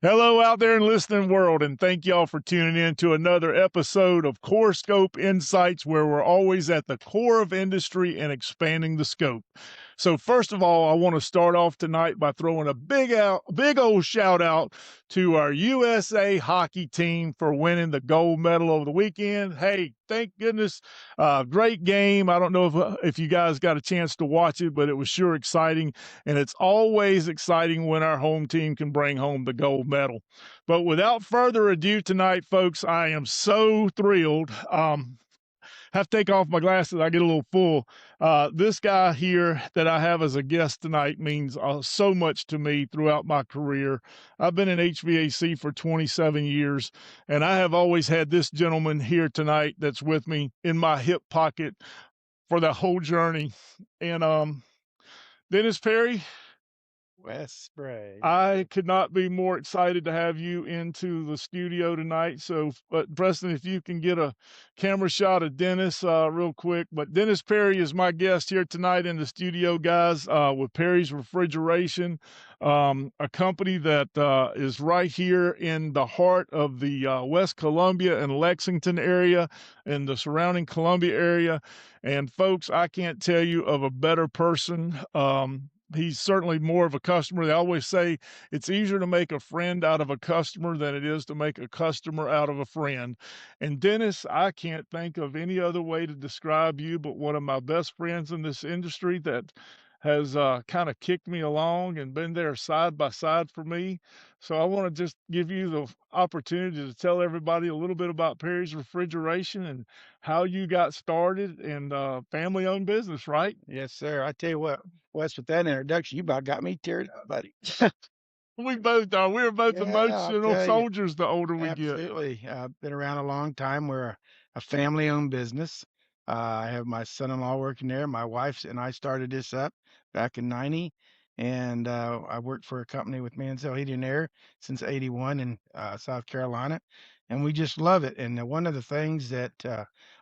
Hello, out there in listening world, and thank y'all for tuning in to another episode of Core Scope Insights, where we're always at the core of industry and expanding the scope. So, first of all, I want to start off tonight by throwing a big old shout out to our USA hockey team for winning the gold medal over the weekend. Hey, thank goodness, great game. I don't know if you guys got a chance to watch it, but it was sure exciting. And it's always exciting when our home team can bring home the gold medal. But without further ado tonight, folks, I am so thrilled. Have to take off my glasses. I get a little full. This guy here that I have as a guest tonight means so much to me throughout my career. I've been in HVAC for 27 years, and I have always had this gentleman here tonight that's with me in my hip pocket for the whole journey. And Dennis Perry, West Spray. I could not be more excited to have you into the studio tonight. So, but Preston, if you can get a camera shot of Dennis real quick. But Dennis Perry is my guest here tonight in the studio, guys, with Perry's Refrigeration, a company that is right here in the heart of the West Columbia and Lexington area and the surrounding Columbia area. And folks, I can't tell you of a better person. He's certainly more of a customer. They always say it's easier to make a friend out of a customer than it is to make a customer out of a friend. And Dennis, I can't think of any other way to describe you but one of my best friends in this industry that has kind of kicked me along and been there side by side for me. So I want to just give you the opportunity to tell everybody a little bit about Perry's Refrigeration and how you got started and family owned business, right? Yes, sir. I tell you what, Wes, with that introduction, you about got me teared up, buddy. We both are. We're both Yeah, I'll emotional tell you. soldiers the older we get. Absolutely. Been around a long time. We're a family-owned business. I have my son-in-law working there. My wife and I started this up back in '90, and I worked for a company with Mansell Heating and Air since '81 in South Carolina, and we just love it. And one of the things that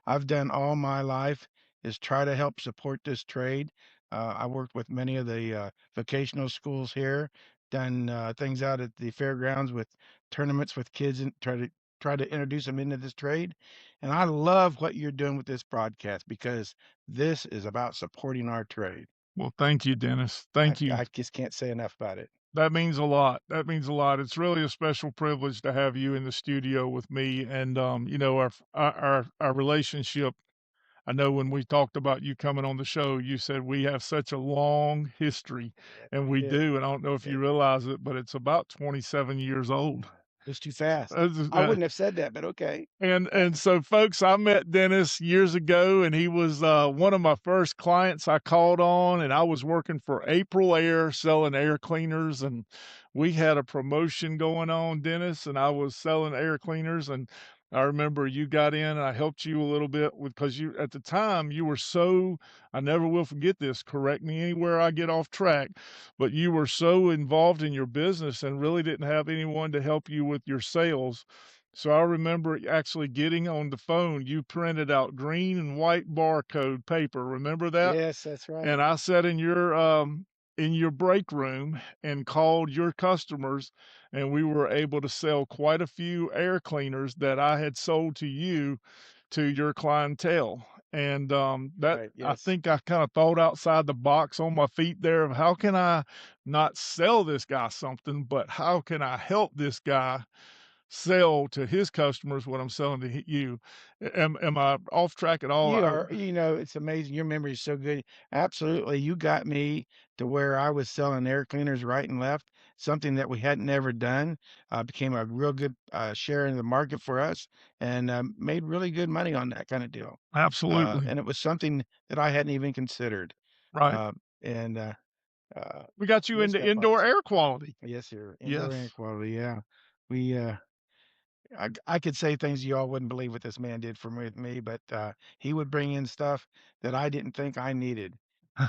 I've done all my life is try to help support this trade. I worked with many of the vocational schools here, done things out at the fairgrounds with tournaments with kids and try to introduce them into this trade. And I love what you're doing with this broadcast because this is about supporting our trade. Well, thank you, Dennis. I, Thank you. I just can't say enough about it. That means a lot. That means a lot. It's really a special privilege to have you in the studio with me. And our relationship. I know when we talked about you coming on the show, you said we have such a long history, Yes, and we we do. do. And I don't know if Yeah, you realize it, but it's about 27 years old. it's too fast. I Uh, wouldn't have said that, but okay. And so, folks, I met Dennis years ago, and he was one of my first clients I called on, and I was working for April Air selling air cleaners, and we had a promotion going on, Dennis, and I was selling air cleaners, and I remember you got in, and I helped you a little bit because you at the time you were so I never will forget this. Correct me anywhere I get off track, but you were so involved in your business and really didn't have anyone to help you with your sales. So I remember actually getting on the phone, you printed out green and white barcode paper, remember that? Yes, that's right. And I sat in your break room and called your customers, and we were able to sell quite a few air cleaners that I had sold to you to your clientele. And that Right. I Yes. think I kind of thought outside the box on my feet there of how can I not sell this guy something, but how can I help this guy sell to his customers what I'm selling to you. Am I off track at all? You are, it's amazing. Your memory is so good. Absolutely. You got me to where I was selling air cleaners right and left, something that we hadn't ever done. Became a real good share in the market for us and made really good money on that kind of deal. Absolutely. And it was something that I hadn't even considered. Right. Uh, and We got you This into got indoor lots. air quality. Yes, sir. Indoor air Yes. quality. Yeah. We, I could say things you all wouldn't believe what this man did for me with me, but he would bring in stuff that I didn't think I needed.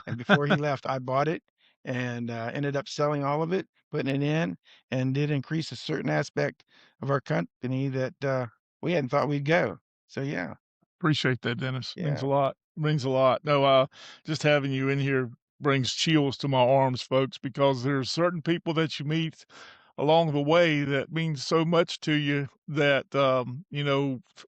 And before he left, I bought it and ended up selling all of it, putting it in, and did increase a certain aspect of our company that we hadn't thought we'd go. So yeah, Appreciate that, Dennis. Means yeah, a lot. Means a lot. No, just having you in here brings chills to my arms, folks, because there's certain people that you meet along the way that means so much to you that,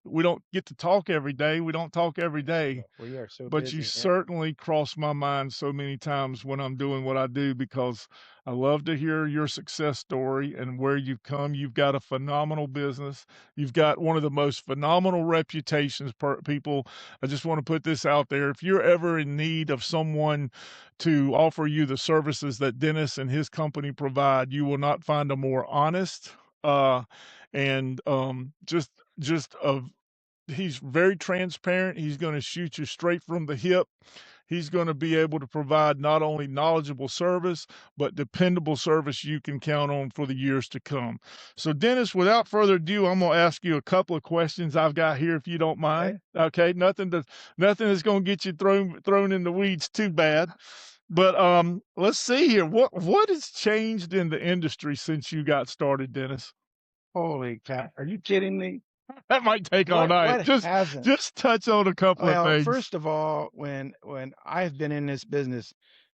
we don't get to talk every day. We don't talk every day, We are so but you busy. Yeah. certainly cross my mind so many times when I'm doing what I do because I love to hear your success story and where you've come. You've got a phenomenal business. You've got one of the most phenomenal reputations per people. I just want to put this out there. If you're ever in need of someone to offer you the services that Dennis and his company provide, you will not find a more honest, uh, and just a he's very transparent. He's gonna shoot you straight from the hip. He's gonna be able to provide not only knowledgeable service, but dependable service you can count on for the years to come. So, Dennis, without further ado, I'm gonna ask you a couple of questions I've got here, if you don't Okay. mind. Okay, nothing that's gonna get you thrown in the weeds too bad. But let's see here. What has changed in the industry since you got started, Dennis? Holy cow. Are you kidding me? That might take all night. What Just hasn't? just touch on a couple of Well, things. first of all, when I've been in this business,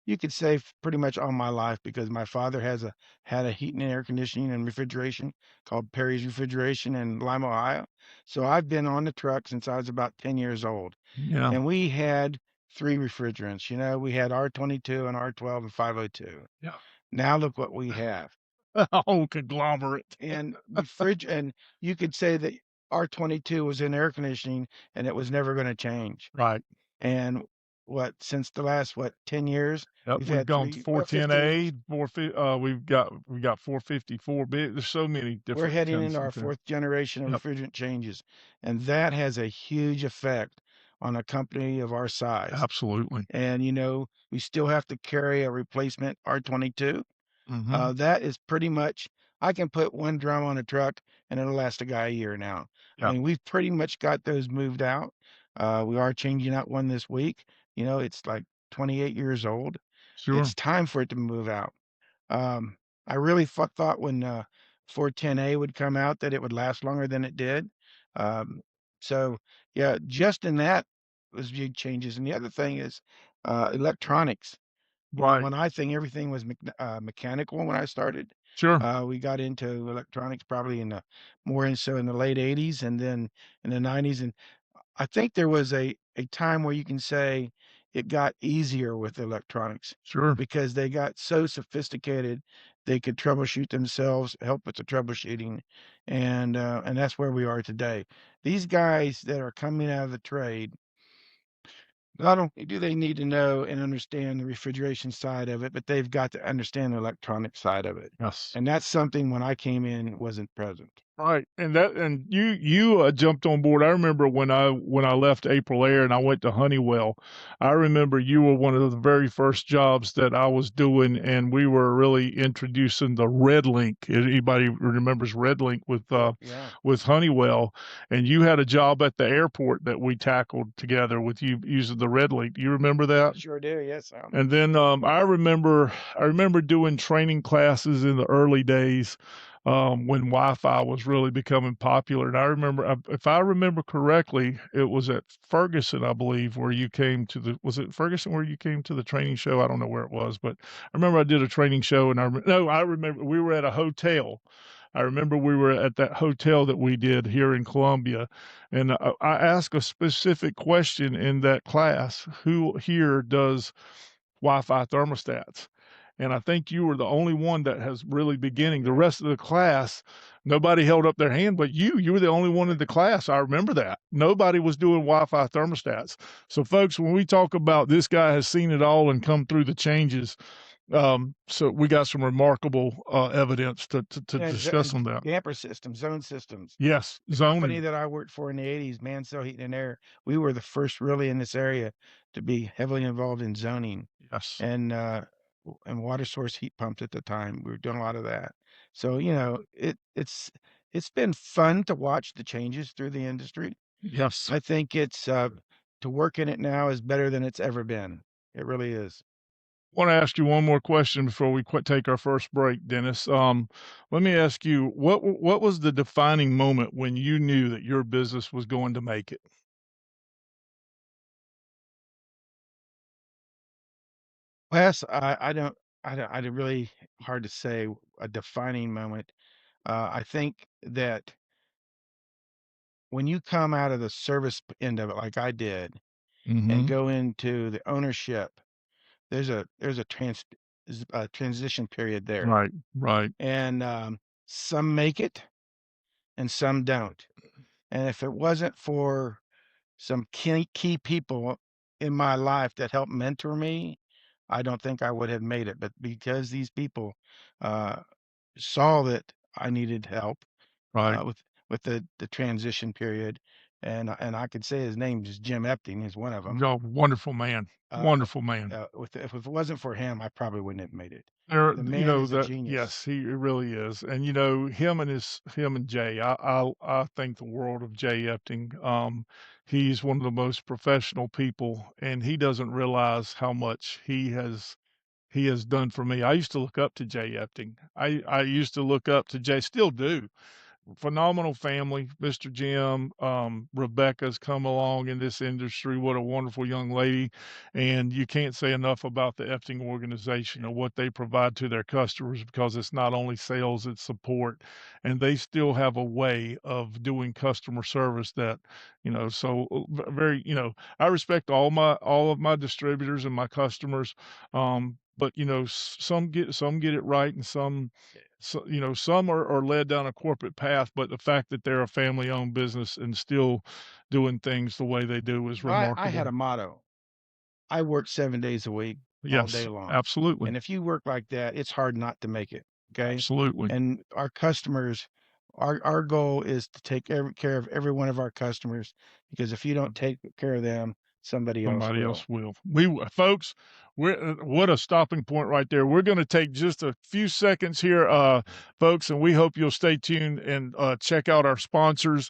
you could say pretty much all my life because my father had a heating and air conditioning and refrigeration called Perry's Refrigeration in Lima, Ohio. So I've been on the truck since I was about 10 years old. Yeah, And we had three refrigerants. We had R22 and R12 and 502. yeah. Now look what we have. A whole conglomerate. And you could say that R22 was in air conditioning and it was never going to change. Right. And since the last, 10 years, Yep, we've we've had gone 15. 410A, 450, we've got 454 bit there's so many We're different heading into 10s our out there. fourth generation of Yep, refrigerant changes. And that has a huge effect on a company of our size. absolutely. And, we still have to carry a replacement R22. Mhm. That is pretty much, I can put one drum on a truck and it'll last a guy a year now. I Yeah, mean, we've pretty much got those moved out. We are changing out one this week. It's like 28 years old. sure, It's time for it to move out. Um, I really thought when 410A would come out that it would last longer than it did. Um, so yeah, just in that was big changes. And the other thing is electronics. right, When I think everything was mechanical when I started, sure, we got into electronics probably in the late 80s and then in the 90s. And I think there was a time where you can say it got easier with electronics sure, because they got so sophisticated, they could troubleshoot themselves, help with the troubleshooting, and that's where we are today. These guys that are coming out of the trade, not only do they need to know and understand the refrigeration side of it, but they've got to understand the electronic side of it. yes. And that's something when I came in wasn't present. Right, and you jumped on board. I remember when I left April Air and I went to Honeywell. I remember you were one of the very first jobs that I was doing, and we were really introducing the Red Link. Anybody remembers Red Link Sure, yeah. with Honeywell? And you had a job at the airport that we tackled together with you using the Red Link. Do you remember I that? sure do. Yes. And then I remember doing training classes in the early days when Wi-Fi was really becoming popular. And I remember, if I remember correctly, it was at Ferguson, I believe, where you came to the. Was it Ferguson where you came to the training show? I don't know where it was, but I remember I did a training show, and no, I remember we were at a hotel. I remember we were at that hotel that we did here in Columbia, and I asked a specific question in that class: Who here does Wi-Fi thermostats? And I think you were the only one that has really beginning. The rest of the class, nobody held up their hand, but you were the only one in the class. I remember that. Nobody was doing Wi-Fi thermostats. So, folks, when we talk about this guy has seen it all and come through the changes, so we got some remarkable evidence to Yeah, discuss on that. damper systems, zone systems. Yes, The company zoning. that I worked for in the 80s, Mansell Heating and Air, we were the first really in this area to be heavily involved in zoning Yes, and and water source heat pumps at the time. We were doing a lot of that. So, it's been fun to watch the changes through the industry. yes. I think it's to work in it now is better than it's ever been. It really is. Want to ask you one more question before we take our first break, Dennis. Let me ask you, what was the defining moment when you knew that your business was going to make it? Last, I don't. I really hard to say a defining moment. I think that when you come out of the service end of it like I did and Mhm. go into the ownership, there's a transition period there, Right, right, and, some make it and some don't, and if it wasn't for some key people in my life that helped mentor me, I don't think I would have made it, but because these people, uh, saw that I needed help, right. with the transition period, and I could say his name is Jim Epting is one of them. Oh, wonderful man, wonderful man. If it wasn't for him, I probably wouldn't have made it. There The you man know, is a that genius. yes, he really is, and, him and Jay, I think the world of Jay Epting. He's one of the most professional people, and he doesn't realize how much he has done for me. I used to look up to Jay Epting. I used to look up to Jay, still do. Phenomenal family, Mr. Jim. Rebecca's come along in this industry. What a wonderful young lady. And you can't say enough about the Efting organization and what they provide to their customers because it's not only sales, it's support. And they still have a way of doing customer service that, very, I respect all of my distributors and my customers. But some get it right and some are led down a corporate path, but the fact that they're a family-owned business and still doing things the way they do is I had remarkable. a motto. I work 7 days a week, all day Yes, long, absolutely, and if you work like that, it's hard not to make it, okay? absolutely. And our customers our goal is to take care of every one of our customers, because if you don't take care of them, somebody else Somebody will. else will. Folks, what a stopping point right there. We're going to take just a few seconds here, folks, and we hope you'll stay tuned and check out our sponsors.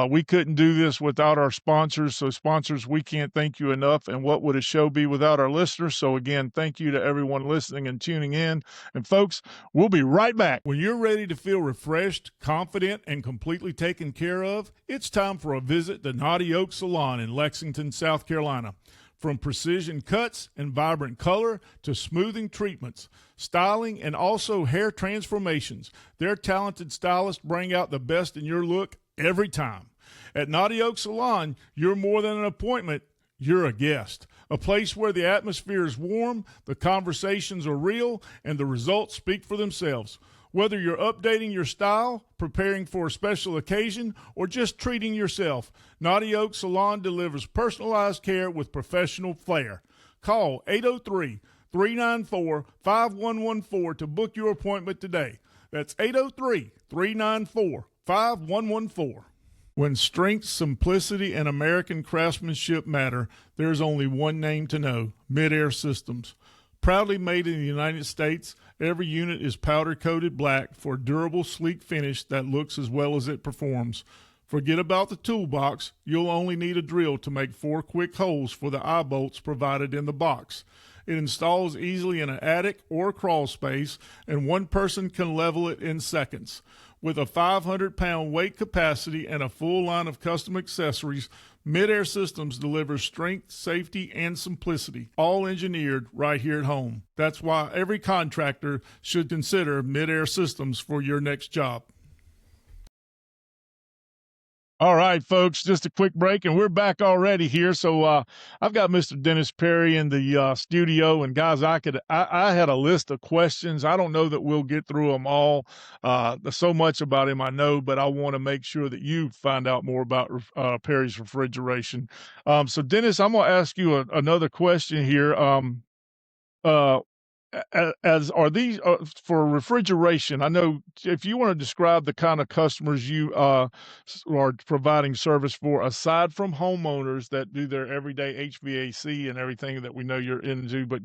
We couldn't do this without our sponsors. So, sponsors, we can't thank you enough. And what would a show be without our listeners? So, again, thank you to everyone listening and tuning in. And, folks, we'll be right back. When you're ready to feel refreshed, confident, and completely taken care of, it's time for a visit to Naughty Oak Salon in Lexington, South Carolina. From precision cuts and vibrant color to smoothing treatments, styling, and also hair transformations, their talented stylists bring out the best in your look every time. At Naughty Oak Salon, you're more than an appointment, you're a guest. A place where the atmosphere is warm, the conversations are real, and the results speak for themselves. Whether you're updating your style, preparing for a special occasion, or just treating yourself, Naughty Oak Salon delivers personalized care with professional flair. Call 803 394 5114 to book your appointment today. That's 803 394 5114. When strength, simplicity, and American craftsmanship matter, there's only one name to know: Mid-Air Systems. Proudly made in the United States, every unit is powder coated black for a durable, sleek finish that looks as well as it performs. Forget about the toolbox. You'll only need a drill to make 4 quick holes for the eye bolts provided in the box. It installs easily in an attic or crawl space, and one person can level it in seconds. With a 500-pound weight capacity and a full line of custom accessories, Mid-Air Systems delivers strength, safety, and simplicity, all engineered right here at home. That's why every contractor should consider Mid-Air Systems for your next job. All right, folks, just a quick break, and we're back already here. So I've got Mr. Dennis Perry in the studio, and guys, I had a list of questions. I don't know that we'll get through them all. There's so much about him I know, but I want to make sure that you find out more about Perry's Refrigeration. So, Dennis, I'm going to ask you another question here. Uh, as are these for refrigeration? I know if you want to describe the kind of customers you are providing service for, aside from homeowners that do their everyday HVAC and everything that we know you're into, but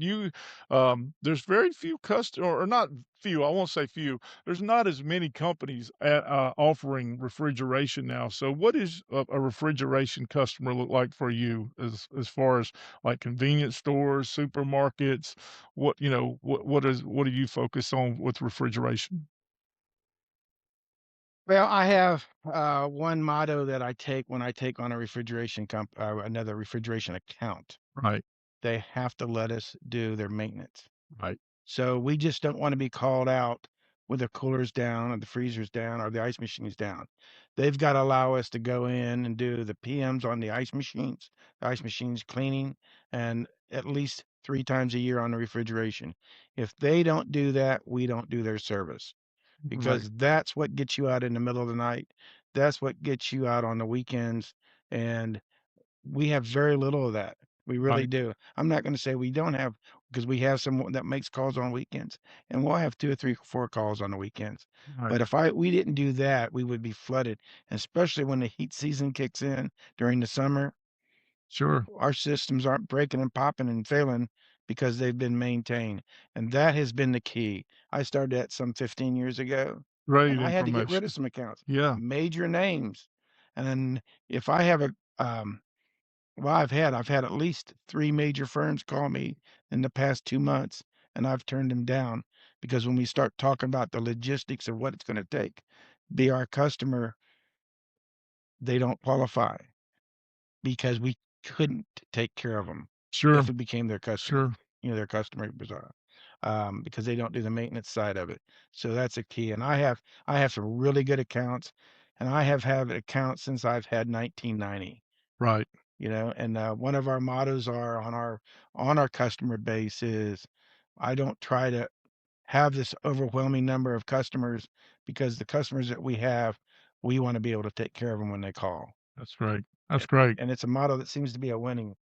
there's very few customers, or not few. I won't say few. There's not as many companies offering refrigeration now. So, what is a refrigeration customer look like for you, as far as like convenience stores, supermarkets? What do you focus on with refrigeration? Well, I have, one motto that I take when I take on a another refrigeration account. Right, They have to let us do their maintenance. right. So we just don't want to be called out with the coolers down or the freezers down or the ice machines down. They've got to allow us to go in and do the PMs on the ice machines cleaning, and at least 3 times a year on the refrigeration. If they don't do that, we don't do their service, Right. because that's what gets you out in the middle of the night. That's what gets you out on the weekends. And we have very little of that. We really Right. do. I'm not gonna say we don't have, because we have someone that makes calls on weekends, and we'll have 2 or 3, 4 calls on the weekends. Right. But if we didn't do that, we would be flooded, and especially when the heat season kicks in during the summer. Sure. Our systems aren't breaking and popping and failing because they've been maintained, and that has been the key. I started that some 15 years ago, and Great I had to get rid of information. some accounts, Yeah. major names. And then if I have a, well, I've had at least 3 major firms call me in the past 2 months, and I've turned them down, because when we start talking about the logistics of what it's gonna take to be our customer, they don't qualify, because we couldn't take care of them Sure. if we became their customer, Sure. their customer bazaar, because they don't do the maintenance side of it. So that's a key, and I have some really good accounts, and I have had accounts since I've had 1990. Right. And one of our mottos are on our customer base is, I don't try to have this overwhelming number of customers, because the customers that we have, we want to be able to take care of them when they call. That's great. That's And, great. and it's a motto that seems to be a winning. Of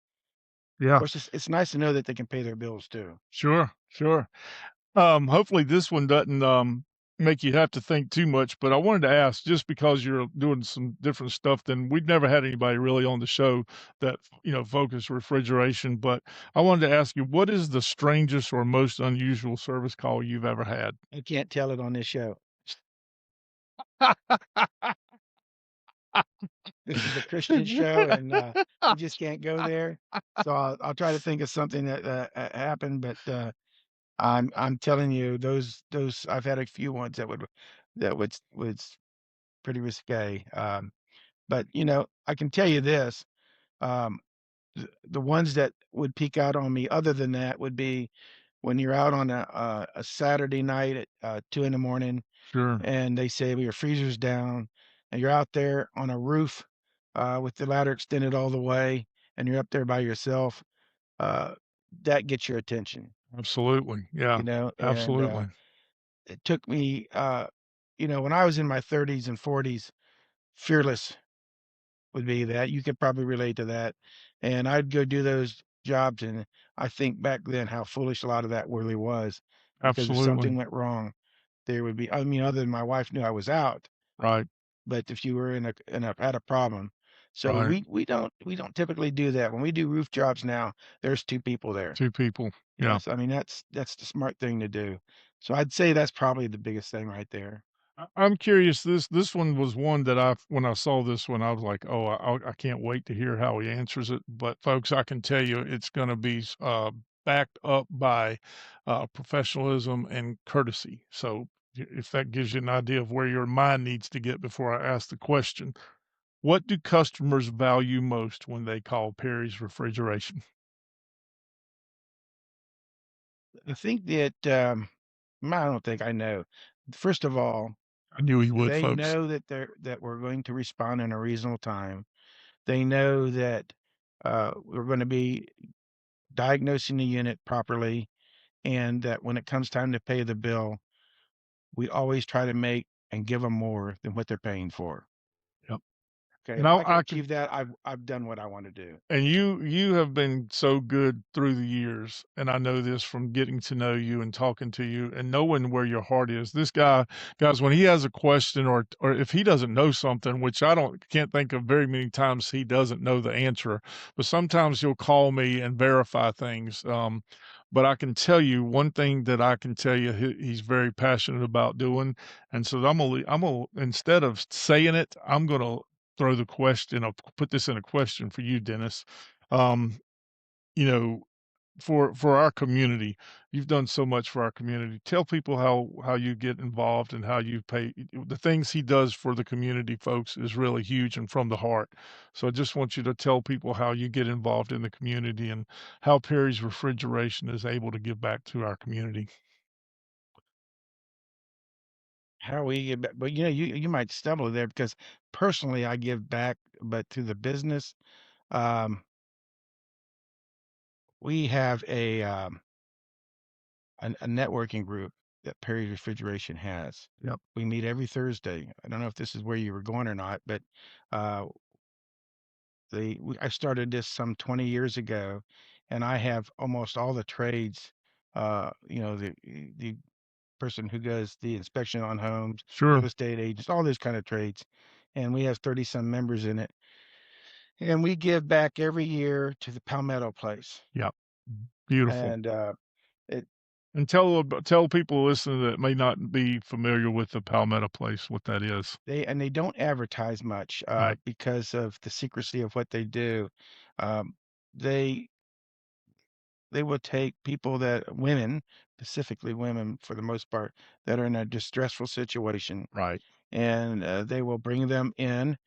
Yeah. course, it's nice to know that they can pay their bills too. Sure. Sure. Hopefully this one doesn't, make you have to think too much, but I wanted to ask, just because you're doing some different stuff than we've never had anybody really on the show that, focus refrigeration, but I wanted to ask you, what is the strangest or most unusual service call you've ever had? I can't tell it on this show. This is a Christian show, and we just can't go there. So I'll try to think of something that happened, but I'm telling you, those I've had a few ones that was pretty risque. But I can tell you this, um, the ones that would peek out on me other than that would be when you're out on a Saturday night at 2 in the morning, Sure. and they say, "Well, your freezer's down," and you're out there on a roof with the ladder extended all the way, and you're up there by yourself. Uh, that gets your attention, Absolutely. Yeah. and Absolutely. it took me, when I was in my 30s and 40s, fearless would be that. You could probably relate to that. And I'd go do those jobs, and I think back then how foolish a lot of that really was, because if Absolutely. something went wrong, there would be, I mean, other than my wife knew I was out, Right. but if you were had a problem. So Right. we don't typically do that. When we do roof jobs now, there's 2 people there. 2 people. Yeah. Yes, I mean, that's the smart thing to do. So I'd say that's probably the biggest thing right there. I'm curious, this one was one that when I saw this one, I was like, "Oh, I can't wait to hear how he answers it." But folks, I can tell you it's gonna be backed up by, professionalism and courtesy. So, if that gives you an idea of where your mind needs to get before I ask the question, what do customers value most when they call Perry's Refrigeration? I think that, I don't think I know. First of all, I knew he would, they folks. know that we're going to respond in a reasonable time. They know that, we're gonna be diagnosing the unit properly, and that when it comes time to pay the bill, we always try to make and give them more than what they're paying for. Yep. Okay, And if I can I can achieve that, I've done what I wanna do. And you have been so good through the years, and I know this from getting to know you and talking to you and knowing where your heart is. This guy, guys, when he has a question or if he doesn't know something, which I can't think of very many times he doesn't know the answer, but sometimes he'll call me and verify things. But I can tell you one thing that I can tell you he's very passionate about doing, and so I'm gonna instead of saying it, I'm gonna throw the question. I'll put this in a question for you, Dennis. Um, you know, for our community, you've done so much for our community. Tell people how you get involved and how you pay. The things he does for the community, folks, is really huge and from the heart. So I just want you to tell people how you get involved in the community and how Perry's Refrigeration is able to give back to our community. How we give back, but, you might stumble there because personally, I give back, but to the business, um, we have a networking group that Perry Refrigeration has. Yep. We meet every Thursday. I don't know if this is where you were going or not, but, uh, I started this some 20 years ago, and I have almost all the trades, the person who does the inspection on homes, real Sure. estate agents, all those kind of trades, and we have 30 some members in it. And we give back every year to the Palmetto Place. Yep. Beautiful. And it And tell people listening that may not be familiar with the Palmetto Place, what that is. they don't advertise much Right. because of the secrecy of what they do. Um, they they will take people that women, specifically women for the most part, that are in a distressful situation, Right. and they will bring them in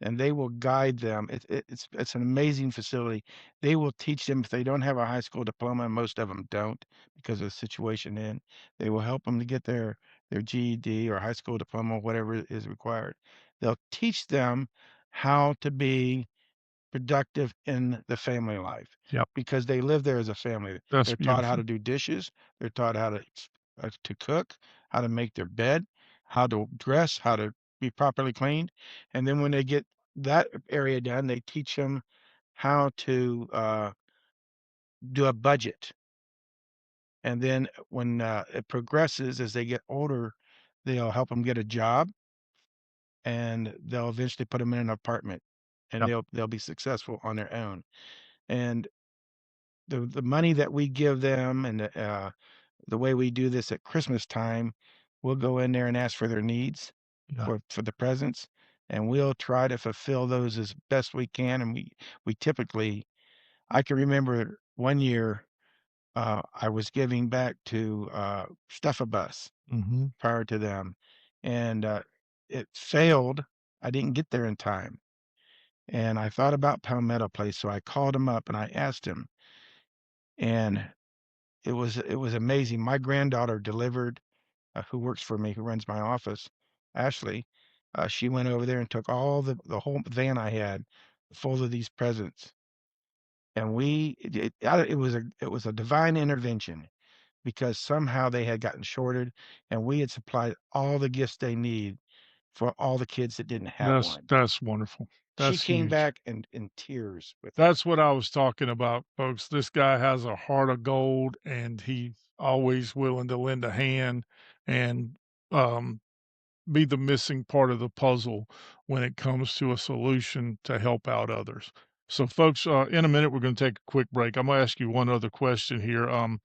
and they will guide them. It's an amazing facility. They will teach them if they don't have a high school diploma, and most of them don't because of the situation in. They will help them to get their GED or high school diploma, whatever is required. They'll teach them how to be productive in the family life Yep. because they live there as a family. That's They're taught how beautiful. to do dishes. They're taught how to cook, how to make their bed, how to dress, how to be properly cleaned. And then when they get that area done, they teach them how to do a budget. And then when it progresses as they get older, they'll help them get a job and they'll eventually put them in an apartment and Yep. they'll be successful on their own. And the money that we give them and the way we do this at Christmas time, we'll go in there and ask for their needs Yeah. for the presents, and we'll try to fulfill those as best we can. And we typically, I can remember one year I was giving back to Stuff a Bus Mhm. prior to them, and it failed. I didn't get there in time, and I thought about Palmetto Place, so I called him up and I asked him, and it was amazing. My granddaughter delivered, who works for me, who runs my office, Ashley. She went over there and took all the whole van I had full of these presents, and it was a divine intervention because somehow they had gotten shorted, and we had supplied all the gifts they need for all the kids that didn't have one. That's wonderful. She That's came huge. back in tears with it. That's what I was talking about, folks. This guy has a heart of gold, and he's always willing to lend a hand and, um, be the missing part of the puzzle when it comes to a solution to help out others. So, folks, in a minute, we're going to take a quick break. I'm going to ask you one other question here. I'm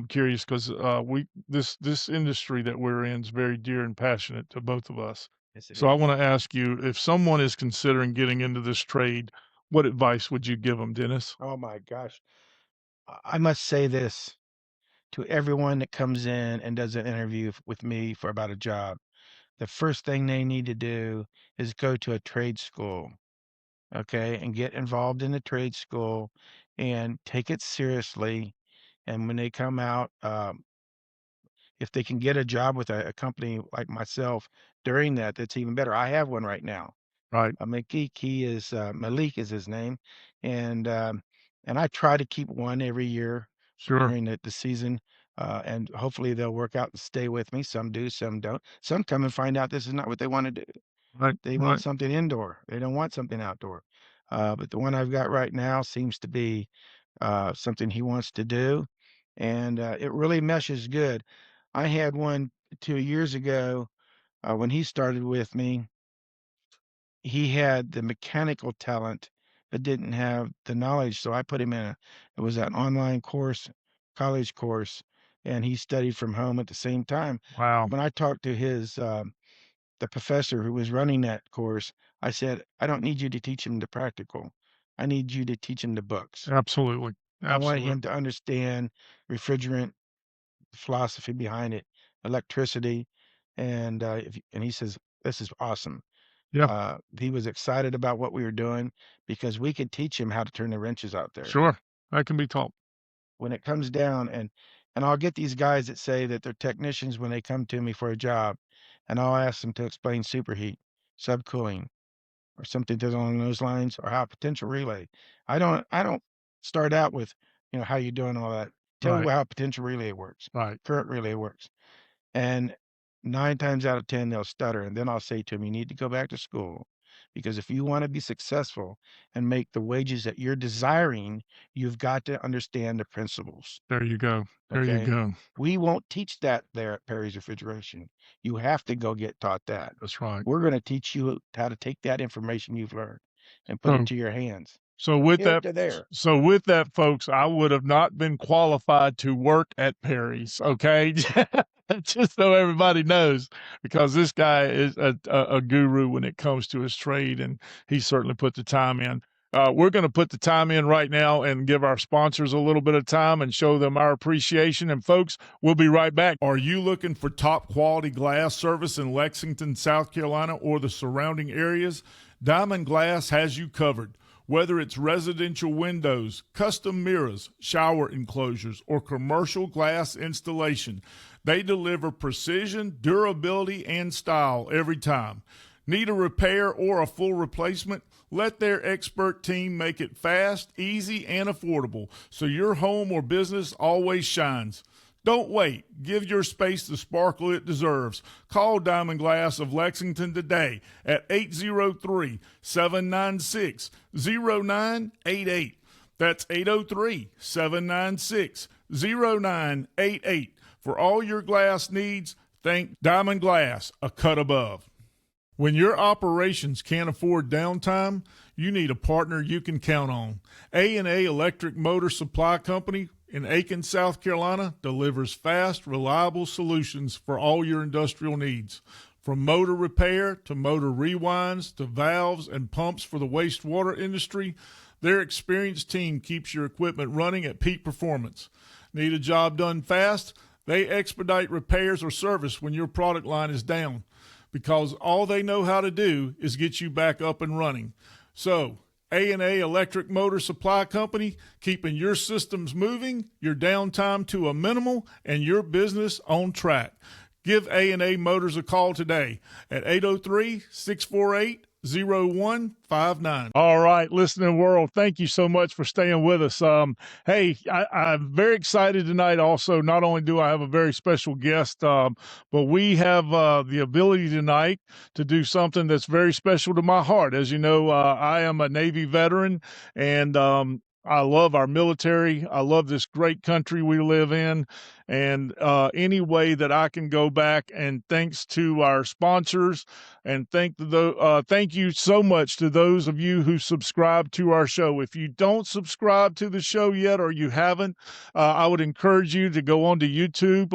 curious because we this industry that we're in is very dear and passionate to both of us. Yes, it So, I is. want to ask you if someone is considering getting into this trade, what advice would you give them, Dennis? Oh my gosh. I must say this to everyone that comes in and does an interview with me for about a job. The first thing they need to do is go to a trade school, okay, and get involved in a trade school and take it seriously. And when they come out, if they can get a job with a company like myself during that, that's even better. I have one right now. Right. Malik is his name, and I try to keep one every year Sure. during the season, and hopefully they'll work out and stay with me. Some do, some don't. Some come and find out this is not what they want to do. Right. They want Right. something indoor. They don't want something outdoor. But the one I've got right now seems to be something he wants to do, and it really meshes good. I had one 2 years ago when he started with me. He had the mechanical talent, but didn't have the knowledge, so I put him in it was an online course, college course, and he studied from home at the same time. Wow. When I talked to the professor who was running that course, I said, "I don't need you to teach him the practical. I need you to teach him the books. Absolutely. I want him Absolutely. to understand refrigerant, the philosophy behind it, electricity." And he says, "This is awesome." Yeah. He was excited about what we were doing because we could teach him how to turn the wrenches out there. Sure. That can be taught. When it comes down And I'll get these guys that say that they're technicians when they come to me for a job, and I'll ask them to explain superheat, subcooling, or something along those lines, or how potential relay. I don't start out with, how you doing, all that. Tell Right, how potential relay works, right. current relay works. And 9 times out of 10, they'll stutter, and then I'll say to them, "You need to go back to school, because if you wanna be successful and make the wages that you're desiring, you've got to understand the principles." There you go. There you Okay? go. We won't teach that there at Perry's Refrigeration. You have to go get taught that. That's right. We're gonna teach you how to take that information you've learned and put it So to your hands. So with Here that to there. so with that, folks, I would have not been qualified to work at Perry's, okay? Just so everybody knows, because this guy is a guru when it comes to his trade, and he certainly put the time in. We're gonna put the time in right now and give our sponsors a little bit of time and show them our appreciation, and folks, we'll be right back. Are you looking for top quality glass service in Lexington, South Carolina, or the surrounding areas? Diamond Glass has you covered. Whether it's residential windows, custom mirrors, shower enclosures, or commercial glass installation, they deliver precision, durability, and style every time. Need a repair or a full replacement? Let their expert team make it fast, easy, and affordable so your home or business always shines. Don't wait. Give your space the sparkle it deserves. Call Diamond Glass of Lexington today at 803 796 0988. That's 803 796 0988. For all your glass needs, think Diamond Glass, a cut above. When your operations can't afford downtime, you need a partner you can count on. A&A Electric Motor Supply Company in Aiken, South Carolina delivers fast, reliable solutions for all your industrial needs. From motor repair to motor rewinds to valves and pumps for the wastewater industry, their experienced team keeps your equipment running at peak performance. Need a job done fast? They expedite repairs or service when your product line is down, because all they know how to do is get you back up and running. So, A&A Electric Motor Supply Company, keeping your systems moving, your downtime to a minimal, and your business on track. Give A&A Motors a call today at 803-648-0159. All right, listening world, thank you so much for staying with us. Hey, I'm very excited tonight. Also, not only do I have a very special guest, but we have the ability tonight to do something that's very special to my heart. As you know, I am a Navy veteran, and I love our military. I love this great country we live in. And any way that I can go back, and thanks to our sponsors, and thank you so much to those of you who subscribe to our show. If you don't subscribe to the show yet, or you haven't, I would encourage you to go onto YouTube.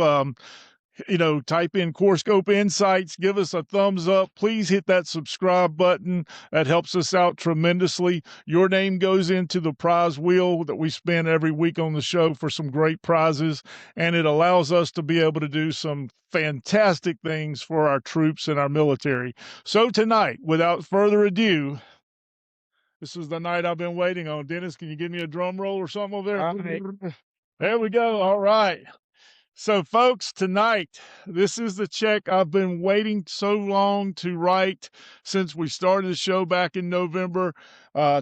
Type in Core Scope Insights, give us a thumbs up. Please hit that subscribe button. That helps us out tremendously. Your name goes into the prize wheel that we spin every week on the show for some great prizes, and it allows us to be able to do some fantastic things for our troops and our military. So tonight, without further ado, this is the night I've been waiting on. Dennis, can you give me a drum roll or something over there? All right. There we go. All right. So, folks, tonight, this is the check I've been waiting so long to write since we started the show back in November.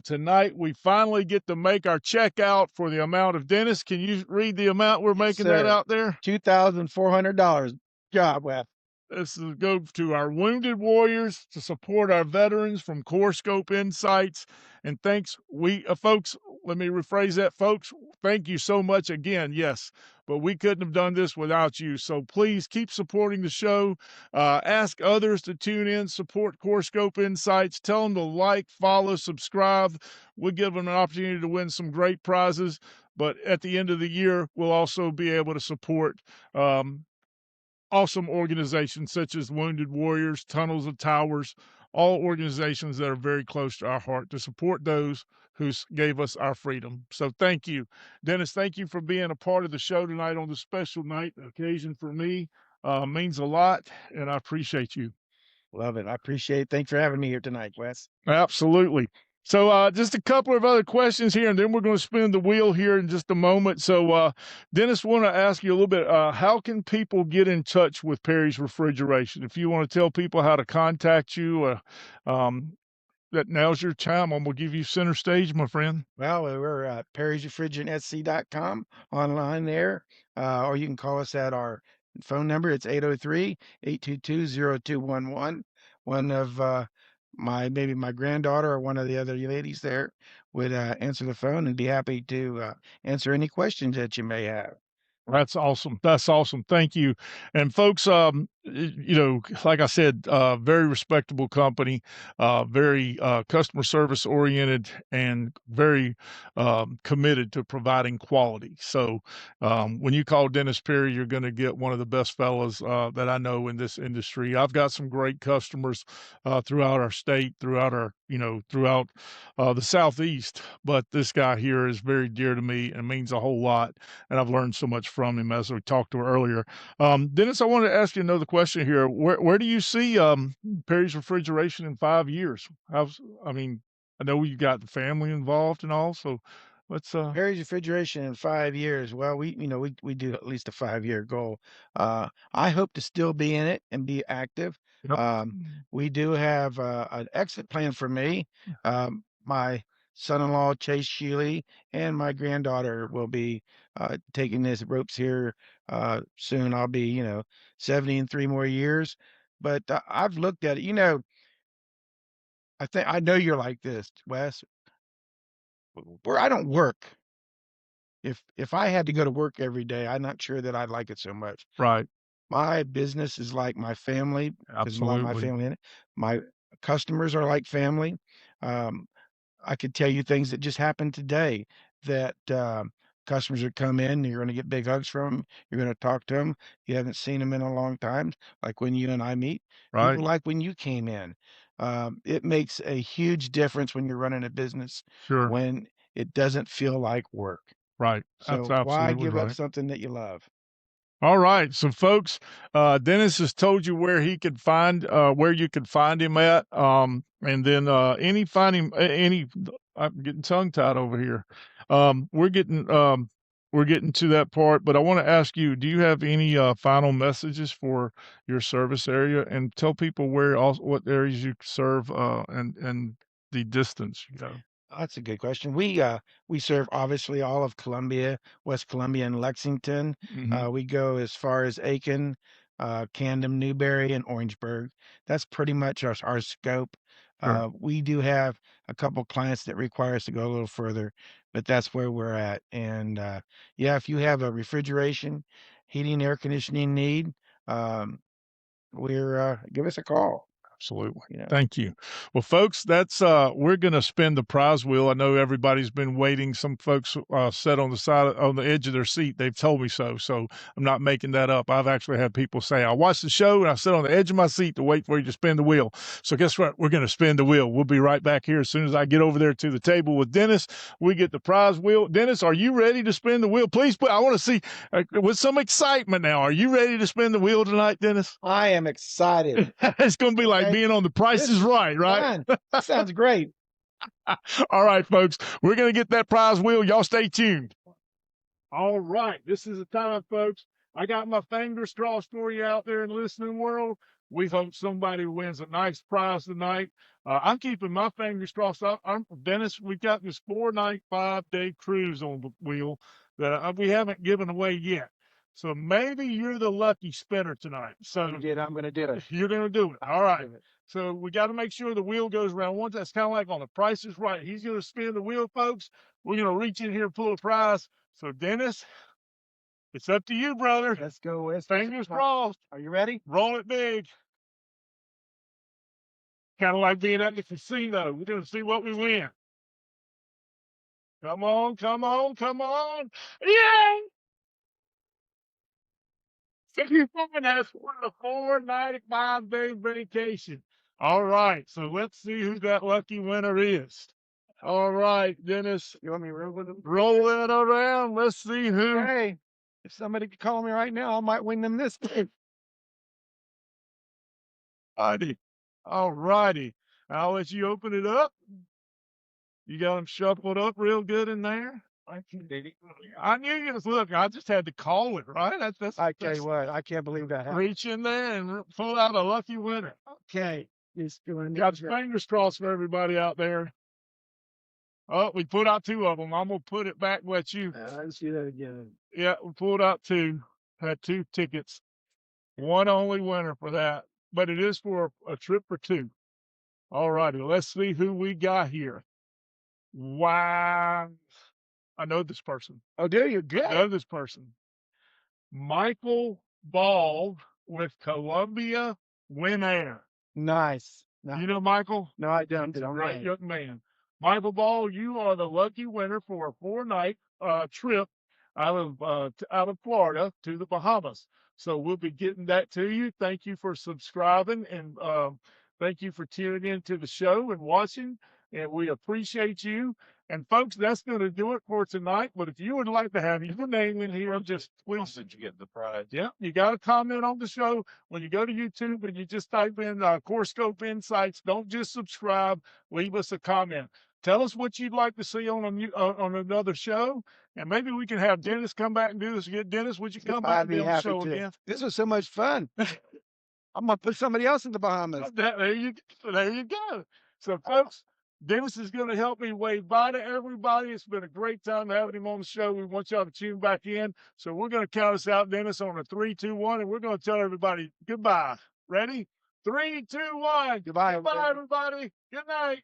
Tonight, we finally get to make our check out for the amount of Dennis. Can you read the amount we're Yes, making that sir. out there? $2,400. Job, Wes. This is go to our wounded warriors to support our veterans from Core Scope Insights. And thanks, folks, let me rephrase that, folks. Thank you so much again. Yes, but we couldn't have done this without you. So please keep supporting the show. Ask others to tune in, support Core Scope Insights. Tell them to like, follow, subscribe. We'll give them an opportunity to win some great prizes. But at the end of the year, we'll also be able to support awesome organizations such as Wounded Warriors, Tunnels of Towers, all organizations that are very close to our heart, to support those who gave us our freedom. So thank you. Dennis, thank you for being a part of the show tonight on this special night occasion for me. Means a lot, and I appreciate you. Love it. I appreciate it. Thanks for having me here tonight, Wes. Absolutely. So, just a couple of other questions here, and then we're going to spin the wheel here in just a moment. So, Dennis, want to ask you a little bit. How can people get in touch with Perry's Refrigeration? If you want to tell people how to contact you, um, that now's your time. I'm going to give you center stage, my friend. Well, we're at perrysrefrigerantsc.com online there, or you can call us at our phone number. It's 803-822-0211. One of maybe my granddaughter or one of the other ladies there would answer the phone and be happy to answer any questions that you may have. That's awesome. That's awesome. Thank you. And folks, like I said, very respectable company, very customer service oriented, and very committed to providing quality. So, when you call Dennis Perry, you're going to get one of the best fellows that I know in this industry. I've got some great customers throughout our state, throughout the southeast. But this guy here is very dear to me and means a whole lot, and I've learned so much from him as we talked to earlier. Dennis, I wanted to ask you another question here. Where do you see Perry's Refrigeration in 5 years? I mean, I know you got the family involved and all, so let's. Perry's Refrigeration in 5 years. Well, we do at least a 5-year goal. I hope to still be in it and be active. Yep. We do have an exit plan for me. My son-in-law Chase Sheely and my granddaughter will be taking this ropes here soon. I'll be 70 in 3 more years. But I've looked at it. I know you're like this, Wes. Where I don't work. If I had to go to work every day, I'm not sure that I'd like it so much. Right. My business is like my family because a lot of my Absolutely. family in it. My customers are like family. Um, I could tell you things that just happened today that customers that come in, you're going to get big hugs from them. You're going to talk to them. You haven't seen them in a long time, like when you and I meet. Right. People like when you came in. It makes a huge difference when you're running a business Sure. when it doesn't feel like work. Right. That's So why absolutely give up right. something that you love? All right, so folks, Dennis has told you where he could find where you could find him at, and then any find him any. I'm getting tongue tied over here. We're getting to that part, but I want to ask you: do you have any final messages for your service area, and tell people where also what areas you serve, and the distance you go. That's a good question. We serve obviously all of Columbia, West Columbia, and Lexington. Hmm. We go as far as Aiken, Camden, Newberry, and Orangeburg. That's pretty much our scope. Sure, We do have a couple clients that require us to go a little further, but that's where we're at. And yeah, if you have a refrigeration, heating, air conditioning need, um, we're give us a call. absolutely. You know. Thank you. Well, folks, that's we're going to spin the prize wheel. I know everybody's been waiting. Some folks sat on the on the edge of their seat. They've told me so. So I'm not making that up. I've actually had people say, I watched the show and I sat on the edge of my seat to wait for you to spin the wheel. So guess what? We're going to spin the wheel. We'll be right back here as soon as I get over there to the table with Dennis. We get the prize wheel. Dennis, are you ready to spin the wheel? Please put, I want to see with some excitement now. Are you ready to spin the wheel tonight, Dennis? I am excited. It's going to be like Okay. being on The Price This is is Right, right? fun. This sounds great. All right, folks, we're going to get that prize wheel. Y'all stay tuned. All right, this is the time, folks. I got my fingers crossed for you out there in the listening world. We hope somebody wins a nice prize tonight. I'm keeping my fingers crossed. Dennis, we've got this 4-night, 5-day cruise on the wheel that we haven't given away yet. So maybe you're the lucky spinner tonight. So I'm going to do it. you're going to do it. All right. So we got to make sure the wheel goes around once. That's kind of like on The Price is Right. He's going to spin the wheel, folks. We're going to reach in here and pull a prize. So, Dennis, it's up to you, brother. Let's go, Wes. Fingers crossed. Are you ready? Roll it big. Kind of like being at the casino. We're going to see what we win. Come on, come on, come on. Yeah! So you woman has won a 4-night, 5-day vacation. All right. So let's see who that lucky winner is. All right, Dennis. You want me to roll with them? Roll it around. Let's see who. Hey, if somebody could call me right now, I might win them this. Righty. All righty. I'll let you open it up. You got them shuffled up real good in there. I knew you was looking. I just had to call it, right? I tell you what, I can't believe that happened. Reach in there and pull out a lucky winner. Okay. Just doing Got your fingers crossed for everybody out there. Oh, we put out two of them. I'm gonna put it back. Let you. Let's see that again. Yeah, we pulled out two. Had two tickets. One only winner for that, but it is for a trip for two. All righty, let's see who we got here. Wow, I know this person. Oh, do you? I Good. know this person. Michael Ball with Columbia Win Air. Nice. You know Michael? No, I don't. He's a Don't great know. young man. Michael Ball, you are the lucky winner for a 4-night trip out of Florida to the Bahamas. So we'll be getting that to you. Thank you for subscribing and thank you for tuning in to the show and watching. And we appreciate you. And folks, that's going to do it for tonight. But if you would like to have your name in here, just please. Did you get the prize? Yeah, you got to comment on the show when you go to YouTube and you just type in Core Scope Insights. Don't just subscribe. Leave us a comment. Tell us what you'd like to see on on another show, and maybe we can have Dennis come back and do this again. Dennis, would you come back I'd and be be on the happy show to. again? This was so much fun. I'm gonna put somebody else in the Bahamas. There you go. So, folks, Dennis is going to help me wave bye to everybody. It's been a great time having him on the show. We want y'all to tune back in. So we're going to count us out, Dennis, on a 3, 2, 1, and we're going to tell everybody goodbye. Ready? 3, 2, 1. Goodbye, Goodbye, everybody. Good night.